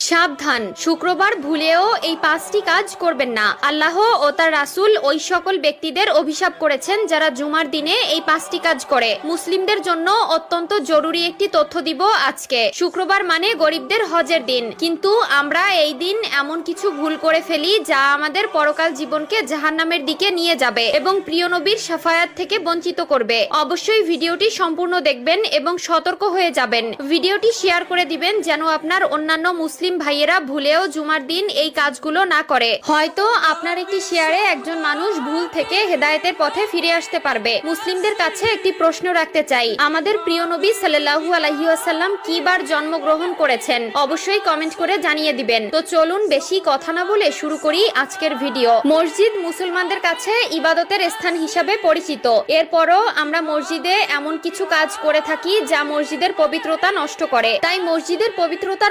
সাবধান, শুক্রবার ভুলেও এই 5টি কাজ করবেন না। আল্লাহ ও তার রাসূল ওই সকল ব্যক্তিদের অভিশাপ করেছেন যারা জুমার দিনে এই 5টি কাজ করে। মুসলিমদের জন্য অত্যন্ত জরুরি একটি তথ্য দিব আজকে। শুক্রবার মানে গরিবদের হজের দিন, কিন্তু আমরা এই দিন এমন কিছু ভুল করে ফেলি যা আমাদের পরকাল জীবনকে জাহান্নামের দিকে নিয়ে যাবে এবং প্রিয় নবীর শাফায়াত থেকে বঞ্চিত করবে। অবশ্যই ভিডিওটি সম্পূর্ণ দেখবেন এবং সতর্ক হয়ে যাবেন। ভিডিওটি শেয়ার করে দিবেন যেন আপনার অন্যান্য মুসলিম ভাইয়েরা ভুলেও জুমার দিন এই কাজগুলো না করে। হয়তো আপনার একটি শেয়ারে একজন মানুষ ভুল থেকে হেদায়েতের পথে ফিরে আসতে পারবে। মুসলিমদের কাছে একটি প্রশ্ন রাখতে চাই, আমাদের প্রিয় নবী সাল্লাল্লাহু আলাইহি ওয়াসাল্লাম কি বার জন্মগ্রহণ করেছেন? অবশ্যই কমেন্ট করে জানিয়ে দিবেন। তো চলুন বেশি কথা না বলে শুরু করি আজকের ভিডিও। মসজিদ মুসলমানদের কাছে ইবাদতের স্থান হিসাবে পরিচিত। এরপরও আমরা মসজিদে এমন কিছু কাজ করে থাকি যা মসজিদের পবিত্রতা নষ্ট করে। তাই মসজিদের পবিত্রতা